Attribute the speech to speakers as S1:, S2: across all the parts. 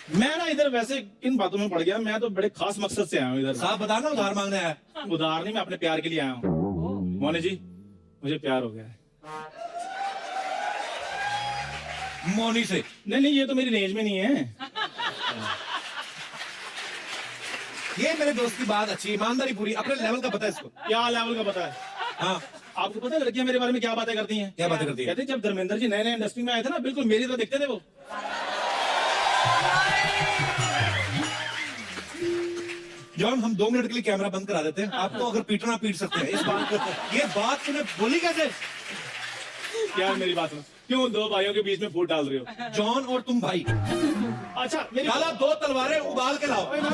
S1: मैं ना इधर वैसे इन बातों में पड़ गया, मैं तो बड़े खास मकसद से आया हूँ इधर।
S2: साहब बता ना, उधार मांगने आया।
S1: उधार नहीं, मैं अपने प्यार के लिए आया हूँ। मोनी जी, मुझे प्यार हो गया है।
S2: मोनी से?
S1: नहीं नहीं, ये तो मेरी रेंज में नहीं है।
S2: ये मेरे दोस्त की बात अच्छी, ईमानदारी पूरी, अपने लेवल का पता है इसको।
S1: क्या लेवल का पता है?
S2: हाँ,
S1: आपको पता है लड़कियां मेरे बारे में क्या बातें करती हैं?
S2: क्या बातें करती है?
S1: कहते हैं, जब धर्मेंद्र जी नए नए इंडस्ट्री में आए थे ना, बिल्कुल मेरी तरह दिखते थे वो।
S2: जॉन, हम 2 मिनट के लिए कैमरा बंद करा देते हैं, आपको अगर पीटना पीट सकते हैं। इस बात ये बात तूने बोली कैसे?
S1: क्या मेरी बात सुनो, क्यों दो भाइयों के बीच में फूट डाल रहे हो?
S2: जॉन और तुम भाई।
S1: अच्छा मेरी
S2: डाला 2 तलवारें, उबाल के लाओ।
S1: ओए ना,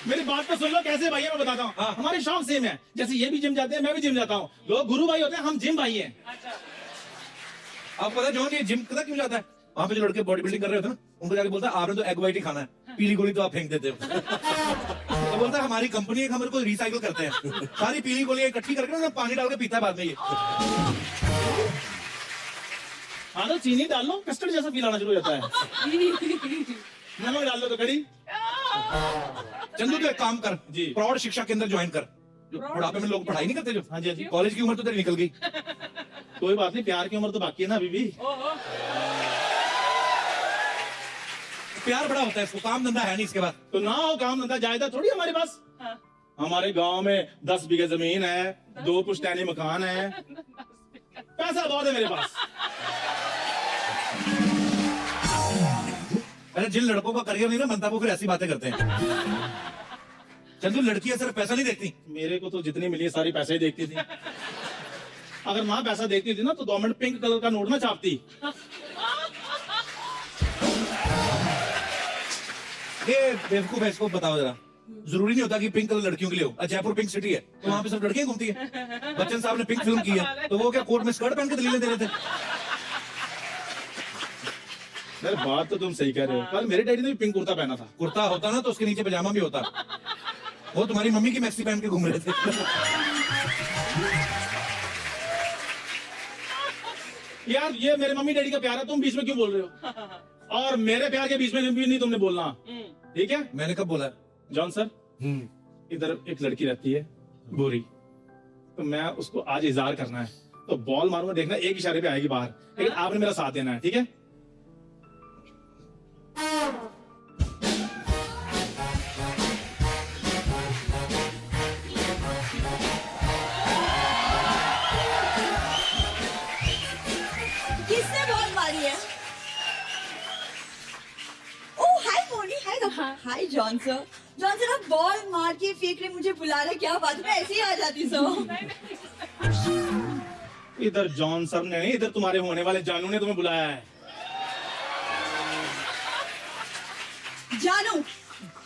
S1: मेरी बात तो सुन लो, कैसे भाई है मैं बताता हूँ।
S2: हाँ।
S1: हमारे शौक सेम है, जैसे ये भी जिम जाते हैं, मैं भी जिम जाता हूँ। लोग गुरु भाई होते हैं, हम जिम भाई हैं।
S2: आपको पता है जॉन, ये जिम पता क्यों जाता है? वहां पे जो लड़के बॉडी बिल्डिंग कर रहे होते हैं ना, उनको जाके बोलता है आपने तो एग वाइट ही खाना है, पीली गोली तो आप फेंक देते हो। तो बोलता है हमारी कंपनी है, हमारे को रिसाइकिल करते हैं, सारी पीली गोलियां इकट्ठी करके ना पानी डाल के पीता है बाद में ये।
S1: हाँ तो चीनी डाल लो, कस्टर्ड जैसा फील आना शुरू हो जाता है। नमक डाल लो तो कड़ी।
S2: चंदू, तो एक काम कर
S1: जी।
S2: प्रौढ़ शिक्षा केंद्र ज्वाइन कर। जो बुढ़ापे में लोग पढ़ाई नहीं करते, जो
S1: हाँ जी, हाँ जी।
S2: कॉलेज की उम्र तो तेरी निकल गई।
S1: कोई बात नहीं, प्यार की उम्र तो बाकी है ना अभी भी।
S2: प्यार बड़ा होता है, इसको काम धंधा है नहीं इसके बाद।
S1: तो ना हो काम धंधा, जायदाद थोड़ी हमारे पास। हमारे गांव में 10 बीघे जमीन है, 2 पुश्तैनी मकान है, पैसा बहुत है मेरे पास।
S2: अरे जिन लड़कों का करियर नहीं ना बनता, वो फिर ऐसी बातें करते हैं। चंदू, लड़कियां सिर्फ पैसा नहीं देखती।
S1: मेरे को तो जितनी मिली है सारी पैसे ही देखती थी। अगर माँ पैसा देखती थी ना, तो गवर्नमेंट पिंक कलर का नोट ना छापती।
S2: ये बेवकूफ है, इसको बताओ जरा। जरूरी नहीं होता कि पिंक कलर लड़कियों के लिए हो। जयपुर पिंक सिटी है, तो वहां पे सब लड़कियां घूमती है। बच्चन साहब ने पिंक फिल्म की है, तो वो क्या कोर्ट में स्कर्ट पहन के दलीलें दे रहे थे?
S1: मेरे बात तो तुम सही कह रहे हो। कल मेरे डैडी ने भी पिंक कुर्ता पहना था।
S2: कुर्ता होता ना तो उसके नीचे पजामा भी होता। वो तुम्हारी मम्मी की मैक्सी पहन के घूम रहे थे।
S1: यार ये मेरे मम्मी डैडी का प्यार है, तुम बीच में क्यों बोल रहे हो? और मेरे प्यार के बीच में भी नहीं तुमने बोलना, ठीक है?
S2: मैंने कब बोला?
S1: जॉन सर, इधर एक लड़की रहती है गोरी, तो मैं उसको आज इजहार करना है, तो बॉल मारूंगा, देखना एक इशारे पे आएगी बाहर, लेकिन आपने मेरा साथ देना है, ठीक है?
S3: किसने बॉल मारी है? ओह हाय मोनी, हाय जॉन सर। जॉन सर, आप बॉल मार के फेंक रहे, मुझे बुला रहे, क्या बात है? मैं ऐसे ही आ जाती सर।
S1: इधर जॉन सर ने नहीं, इधर तुम्हारे होने वाले जानू ने तुम्हें बुलाया है।
S3: जानू,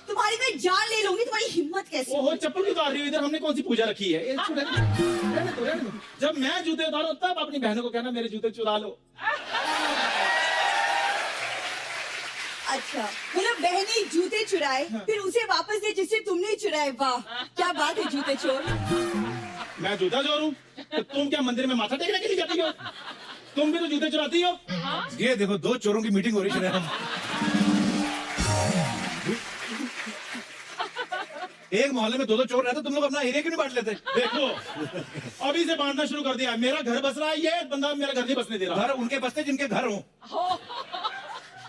S3: तुम्हारी मैं जान ले लूंगी, तुम्हारी हिम्मत कैसी?
S1: ओहो, चप्पल क्यों उतार रही हो? इधर हमने कौन सी पूजा रखी है? रहने दो। जब मैं जूते उतारो तब अपनी बहनों को कहना मेरे जूते चुरा लो।
S3: अच्छा, मतलब बहनी जूते चुराए, फिर उसे वापस दे जिससे तुमने चुराए। वाह, क्या बात है जूते चोर।
S1: मैं जूता चोर हूँ? तो तुम क्या मंदिर में माथा टेकने के लिए जाती हो? तुम भी तो जूते चुराती हो।
S2: ये देखो, 2 चोरों की मीटिंग हो रही है। एक मोहल्ले में 2 चोर रहते, तुम लोग अपना एरिया क्यों नहीं बांट लेते?
S1: देखो, अभी से बांटना शुरू कर दिया। मेरा घर बस रहा है, ये बंदा मेरा घर नहीं बसने दे रहा।
S2: घर उनके बसते जिनके घर हो।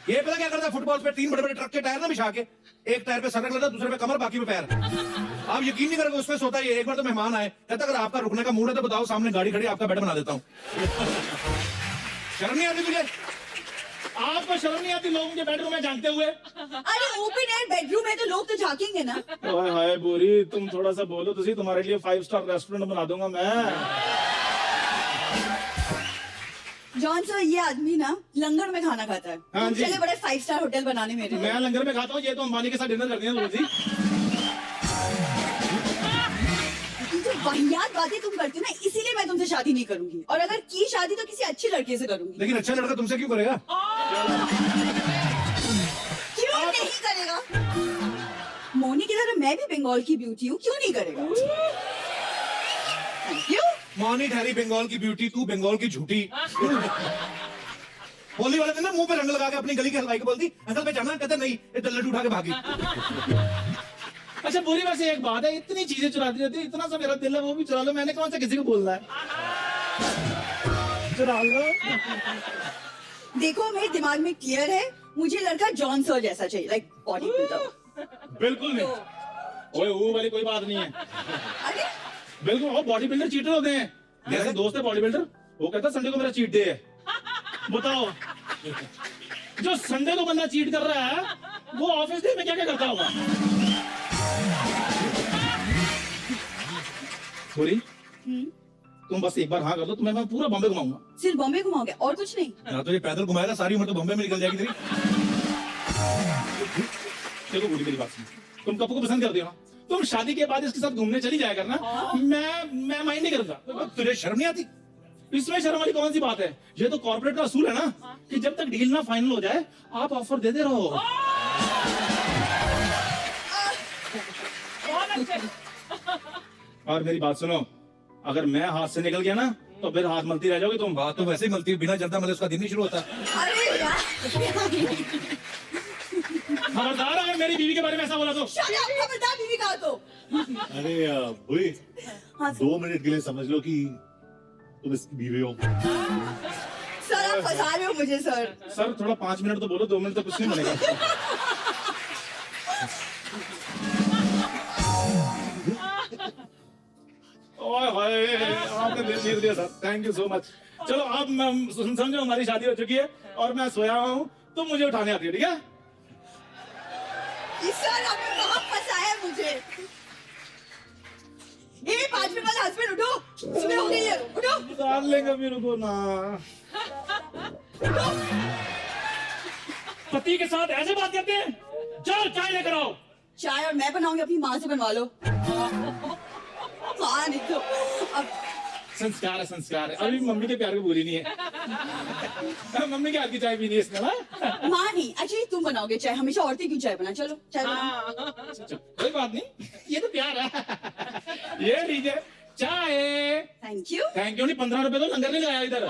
S2: ये पता क्या करता है? फुटबॉल पे 3 बड़े-बड़े ट्रक के टायर ना बिछा के, एक टायर पे सर रख लेता, दूसरे पे कमर, बाकी पे पैर। आप यकीन नहीं करोगे, उसमें सोता है। एक बार तो मेहमान आए, कहता अगर आपका रुकने का मूड है तो बताओ, सामने गाड़ी खड़ी, आपका बेड बना देता हूँ। शर्म नहीं आती तुझे?
S1: आपको शर्म नहीं आती लोगों के बेडरूम में झांकते हुए?
S3: अरे ओपन एयर बेडरूम है तो लोग तो झांकेंगे ना।
S1: हाय हाय बोरी, तुम थोड़ा सा बोलो तो सही, तुम्हारे लिए 5 स्टार रेस्टोरेंट बना दूंगा मैं।
S3: जॉन सर, ये आदमी ना लंगर में खाना खाता है।
S1: हाँ जी।
S3: चले बड़े 5 स्टार होटल बनाने मेरे लिए।
S1: मैं लंगर में खाता हूँ, ये तो अंबानी के साथ डिनर करती है रोजी।
S3: ये जो वाहियात बातें तुम करती हो ना, इसीलिए मैं तुमसे शादी नहीं करूंगी, और अगर की शादी तो किसी अच्छे लड़के से करूंगी।
S2: लेकिन अच्छा लड़का तुमसे क्यों करेगा?
S3: क्यों नहीं करेगा? मोनी की तरह मैं भी बंगाल की ब्यूटी हूँ, क्यों नहीं करेगा? Thank you.
S2: मौनी ठहरी बंगाल की ब्यूटी, तू बंगाल की झूठी। होली वाले दिन ना मुंह पे रंग लगा के अपनी गली के हलवाई को बोलती अंकल पे जाना, कहते नहीं, ये लड्डू उठा के भागी।
S1: अच्छा बुरी वैसे एक बात है, इतनी चीजें चुराती रहती है, इतना सा मेरा दिल है वो भी चुरा लो, मैंने कौन सा किसी को बोलना है? चुरा लो।
S3: देखो मेरे दिमाग में क्लियर है, मुझे लड़का जॉन सर जैसा चाहिए, लाइक बॉडी बिल्डर।
S1: बिल्कुल नहीं, ओए वो वाली कोई बात नहीं है।
S3: अरे
S1: बिल्कुल, वो बॉडी बिल्डर चीटर होते हैं। मेरा दोस्त है बॉडी बिल्डर, वो कहता है संडे को मेरा चीट डे है। बताओ, जो संडे को बंदा चीट कर रहा है वो ऑफिस डे में क्या क्या करता होगा? सॉरी, तुम बस एक बार हाँ कर दो, तुम्हें मैं पूरा बॉम्बे घुमाऊंगा।
S3: सिर्फ बॉम्बे घुमाओगे और कुछ नहीं?
S2: ना तो ये पैदल घुमाएगा, सारी उम्र तो बॉम्बे में निकल जाएगी तेरी।
S1: देखो बूढ़ी मेरी बात सुनो, तुम कपू को पसंद करती हो ना, तुम शादी के बाद इसके साथ घूमने चली जाया करना। मैं माइंड नहीं करता।
S2: तुझे शर्म नहीं आती?
S1: इसमें शर्म वाली कौन सी बात है? ये तो कॉर्पोरेट का असूल है ना कि जब तक डील ना फाइनल हो जाए आप ऑफर देते रहो। और मेरी बात सुनो, अगर मैं हाथ से निकल गया ना तो फिर हाथ मलती रह जाओगी तुम।
S2: बात तो वैसे ही मलती है, बिना जलता मतलब उसका दिन नहीं शुरू होता।
S3: अरे यार
S1: खबरदार अगर मेरी बीवी के बारे में ऐसा बोला तो।
S3: शादी आपको बता बीवी कहा तो।
S4: अरे बुई,
S3: हाँ
S4: 2 मिनट के लिए समझ लो कि तुम इसकी बीवी हो।
S3: सर आप फंसा रहे हो मुझे सर।
S1: सर थोड़ा 5 मिनट तो बोलो, 2 मिनट तो कुछ नहीं बनेगा। ओए होए, आपने दिल जीत लिया sir, thank you so much. चलो अब समझो हमारी शादी हो चुकी है और मैं सोया हुआ हूँ, तुम मुझे उठाने आती हो, ठीक है?
S3: सर आपने कहाँ फंसाया है मुझे? ये 5 मिनट वाला हस्बैंड उठो, सुबह हो गई है, उठो।
S1: डार्लिंग अभी रुको ना। पति के साथ ऐसे बात करते हैं? चल चाय लेकर आओ।
S3: चाय और मैं बनाऊंगी, अपनी माँ से बनवा लो। हाँ नहीं तो अब
S1: संस्कार है, संस्कार है। अभी मम्मी के प्यार को भूली नहीं है। मम्मी के हाथ की चाय पीनी है इसने ना।
S3: माँ नहीं, एक्चुअली तुम बनाओगे चाय, हमेशा औरतें क्यों चाय बना? चलो चाय बनाओ।
S1: कोई बात नहीं, ये तो प्यार है। ये लीजिए चाय।
S3: Thank you.
S1: थैंक यू नहीं, 15 रुपए तो लंगर नहीं लगाया इधर।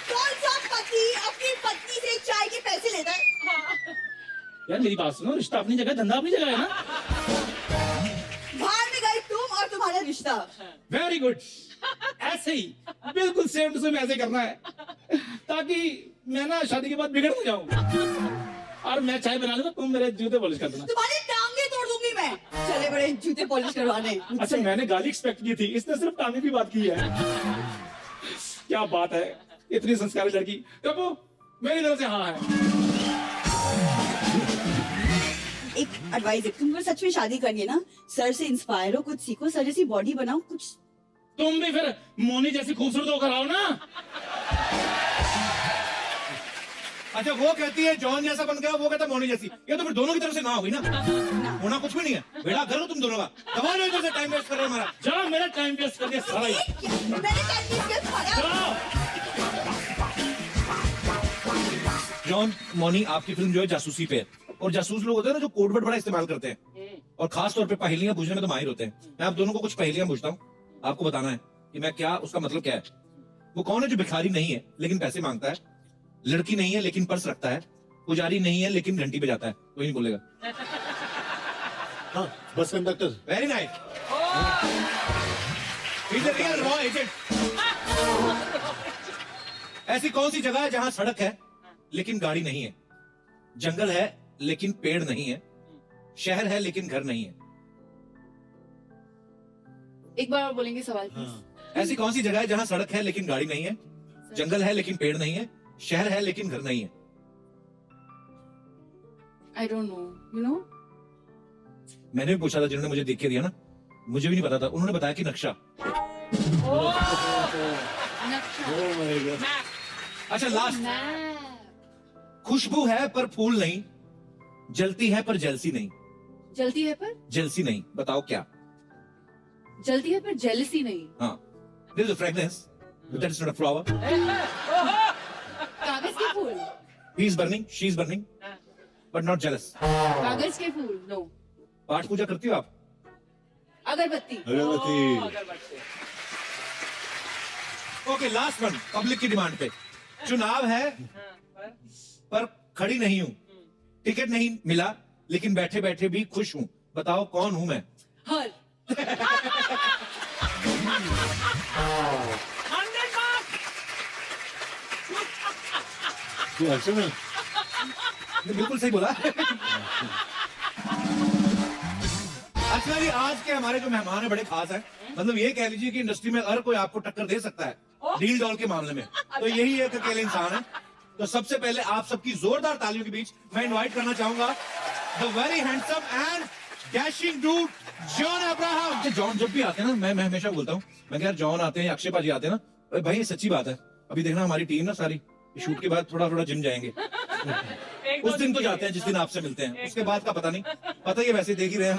S3: कौन सा पति अपनी पत्नी से चाय के पैसे लेता है?
S1: यार मेरी बात सुनो, रिश्ता अपनी जगह, धंधा अपनी जगह है ना।
S3: बाहर में गए तुम और तुम्हारा रिश्ता।
S1: वेरी गुड, ऐसे ही बिल्कुल सेम टू सेम ऐसे करना है ताकि मैं ना शादी के बाद बिगड़ ना जाऊं। और मैं चाय बना लूंगा, तुम मेरे जूते पॉलिश कर देना।
S3: तुम्हारी टांगे तोड़ दूंगी मैं। चले बड़े जूते पॉलिश करवाने।
S1: अच्छा मैंने गाली एक्सपेक्ट की थी, इसने सिर्फ टांगे की बात की है। क्या बात है, इतनी संस्कारी लड़की। कपू मेरी तरफ से हाँ है।
S3: एक एडवाइस है, तुमको सच में शादी करनी है ना, सर से इंस्पायर हो, कुछ सीखो, सर जैसी बॉडी बनाओ कुछ।
S1: तुम भी फिर मोनी जैसी खूबसूरत होकर आओ ना।
S2: अच्छा वो कहती है जॉन जैसा बन गया, वो कहता है मोनी जैसी। ये तो फिर दोनों की तरफ से ना होगी ना, होना कुछ भी नहीं है। बेड़ा करो तुम दोनों का, दबा लो इधर से, टाइम वेस्ट कर रहे हो हमारा।
S1: जाओ, मेरा टाइम वेस्ट कर दिया सारा ही।
S3: मैंने टाइम वेस्ट किया तुम्हारा।
S1: जाओ।
S2: जॉन, मोनी आपकी फिल्म जो है जासूसी पे है, और जासूस लोग होते हैं ना जो कोडवर्ड बड़ा इस्तेमाल करते हैं, और खास तौर पे पहेलियां पूछने में तो माहिर होते हैं। मैं आप दोनों को कुछ पहेलियां पूछता हूँ, आपको बताना है कि मैं क्या, उसका मतलब क्या है। वो कौन है जो भिखारी नहीं है लेकिन पैसे मांगता है, लड़की नहीं है लेकिन पर्स रखता है, पुजारी नहीं है लेकिन घंटी बजाता है? कोई नहीं बोलेगा।
S4: हाँ, bus conductor.
S2: Very nice. Real raw agent. ऐसी कौन सी जगह है जहां सड़क है लेकिन गाड़ी नहीं है, जंगल है लेकिन पेड़ नहीं है, शहर है लेकिन घर नहीं है?
S5: एक बार और बोलेंगे सवाल प्लीज?
S4: हाँ।
S2: ऐसी कौन सी जगह है जहां सड़क है लेकिन गाड़ी नहीं है, जंगल है लेकिन पेड़ नहीं है, शहर है लेकिन घर नहीं है?
S5: I don't know, you know.
S2: मैंने भी पूछा था, जिन्होंने मुझे देख के दिया ना, मुझे भी नहीं पता था, उन्होंने बताया कि नक्शा।
S4: Oh my God.
S2: अच्छा लास्ट, खुशबू है पर फूल नहीं, जलती है पर जेलसी नहीं।
S5: जलती है पर
S2: जेलसी नहीं, बताओ क्या?
S5: जलती है पर जेलसी नहीं।
S2: हाँ, there is a fragrance, but that is not a flower.
S5: कागज के फूल।
S2: He is burning, she is burning, but not jealous.
S5: कागज के फूल, नो।
S2: पाठ पूजा करती हो आप?
S5: अगरबत्ती।
S4: अगरबत्ती।
S2: ओके लास्ट वन, पब्लिक की डिमांड पे। चुनाव है पर खड़ी नहीं हूं, टिकट नहीं मिला लेकिन बैठे बैठे भी खुश हूं, बताओ कौन हूं मैं?
S5: हर
S6: 100 marks.
S4: तू एक्शन में
S2: बिल्कुल सही बोला। अच्छा जी, आज के हमारे जो मेहमान है बड़े खास हैं। मतलब ये कह लीजिए कि इंडस्ट्री में हर कोई आपको टक्कर दे सकता है डील डॉल के मामले में, तो यही एक अकेले इंसान है। तो सबसे पहले आप सबकी जोरदार तालियों के बीच मैं इनवाइट करना चाहूंगा the very handsome and dashing dude John Abraham. John जब भी आते हैं ना, मैं हमेशा बोलता हूँ, मैं कह यार जॉन आते हैं, अक्षय पाजी आते हैं ना, अरे भाई ये सच्ची बात है। अभी देखना हमारी टीम ना सारी शूट के बाद थोड़ा थोड़ा जिम जाएंगे। उस दिन तो जाते हैं जिस दिन आपसे मिलते हैं, उसके बाद का पता नहीं। पता ही है, वैसे देख ही रहे हैं।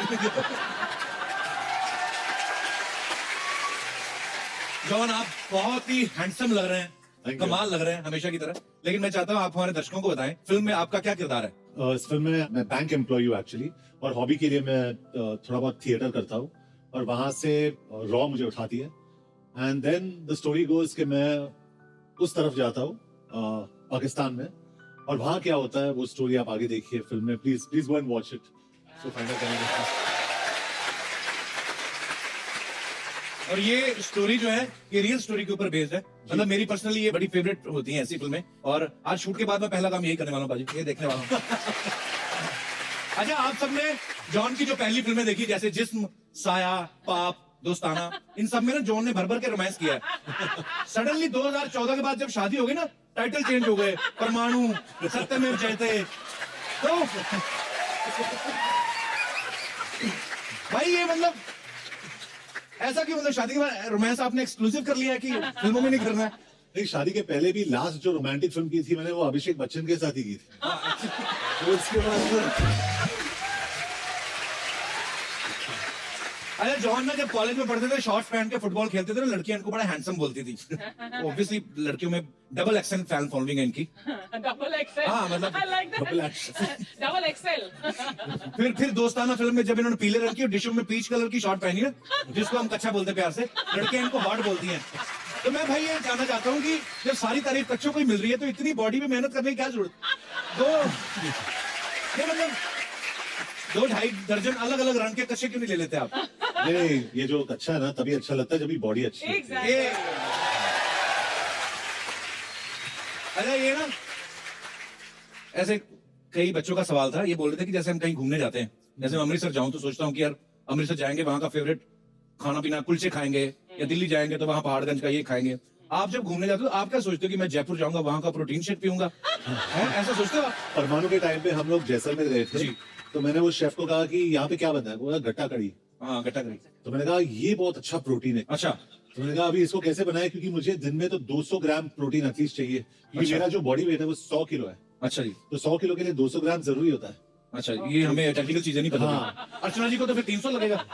S2: जॉन आप बहुत ही हैंडसम लग रहे हैं,
S4: Thank you.
S2: कमाल लग रहे हैं हमेशा की तरह। लेकिन मैं चाहता हूँ आप हमारे दर्शकों को बताएं, फिल्म में आपका क्या किरदार है?
S4: इस फिल्म में मैं बैंक एम्प्लॉय हूँ एक्चुअली, और हॉबी के लिए मैं थोड़ा बहुत थिएटर करता हूँ, और वहां से रॉ मुझे उठाती है, and then the story goes कि मैं उस तरफ जाता हूँ पाकिस्तान में, और वहां क्या होता है वो स्टोरी आप आगे देखिए फिल्म में। Please please go and watch it, so find out करेंगे।
S2: और ये स्टोरी जो है ये रियल स्टोरी के ऊपर बेस्ड है। मतलब मेरी पर्सनली ये बड़ी फेवरेट होती हैं ऐसी फिल्में, और आज शूट के बाद मैं पहला काम यही करने वाला हूँ बाजी, ये देखने वाला हूँ। अच्छा, आप सबने जॉन की जो पहली फिल्में देखी, जैसे जिस्म, साया, पाप, दोस्ताना, इन सब में ना जॉन ने भर भर के रोमांस किया है। सडनली 2014 के बाद जब शादी हो गई ना, टाइटल चेंज हो गए, परमाणु, सत्यमेव जयते। तो भाई ये मतलब ऐसा क्यों? मतलब शादी के बाद रोमांस आपने एक्सक्लूसिव कर लिया है कि फिल्मों में नहीं करना है?
S4: नहीं, शादी के पहले भी लास्ट जो रोमांटिक फिल्म की थी मैंने, वो अभिषेक बच्चन के साथ ही की थी। तो उसके बाद
S2: अरे जॉन ना जब कॉलेज में पढ़ते थे, शॉर्ट्स पहन के फुटबॉल खेलते थे ना, लड़कियां इनको बड़ा हैंडसम बोलती थी। ऑब्वियसली लड़कियों में डबल एक्शन फैन फॉलोइंग है इनकी।
S6: Double XL.
S2: हाँ, मतलब
S6: I like that. Double XL.
S2: फिर दोस्ताना फिल्म में जब इन्होंने पीले रंग की और डिशों में पीच कलर की शॉर्ट पहनी ना, जिसको हम कच्चा बोलते हैं प्यार से, लड़कियां इनको हॉट बोलती हैं। तो मैं भाई ये जानना चाहता हूँ कि जब सारी तारीफ कच्चों को ही मिल रही है, तो इतनी बॉडी में मेहनत करने की क्या जरूरत? ये मतलब 2-2.5 दर्जन अलग अलग रंग के कच्चे क्यों नहीं ले लेते आप?
S4: नहीं, ये जो अच्छा है ना तभी अच्छा लगता है जब बॉडी अच्छी है।
S6: Exactly.
S2: ये अरे ये ना ऐसे कई बच्चों का सवाल था, ये बोल रहे थे कि जैसे हम कहीं घूमने जाते हैं, जैसे मैं अमृतसर जाऊं तो सोचता हूँ कि यार अमृतसर जाएंगे, वहां का फेवरेट खाना पीना कुलचे खाएंगे, या दिल्ली जाएंगे तो वहां पहाड़गंज का ये खाएंगे। आप जब घूमने जाते हो आप क्या सोचते हो कि मैं जयपुर जाऊंगा, वहां का प्रोटीन शेक पीऊंगा? हैं? ऐसा सोचते हो आप?
S4: परमाणु के टाइम पे हम लोग जैसलमेर गए थे,
S2: जी।
S4: तो मैंने वो शेफ को कहा कि यहाँ पे क्या बना है, वो बोला गट्टा कड़ी।
S2: हाँ, गट्टा करी।
S4: तो मैंने कहा ये बहुत अच्छा प्रोटीन है।
S2: अच्छा,
S4: तो मैंने कहा अभी इसको कैसे बनाए, क्योंकि मुझे दिन में तो 200 ग्राम प्रोटीन एटलीस्ट चाहिए, क्योंकि
S2: अच्छा।
S4: मेरा जो बॉडी वेट है वो 100 किलो है,
S2: अच्छा जी,
S4: तो 100 किलो के लिए 200 ग्राम जरूरी होता है।
S2: अच्छा ये हमें टेक्निकल चीजें नहीं पता
S4: हाँ।
S2: थी। अर्चना जी को तो फिर 300 लगेगा।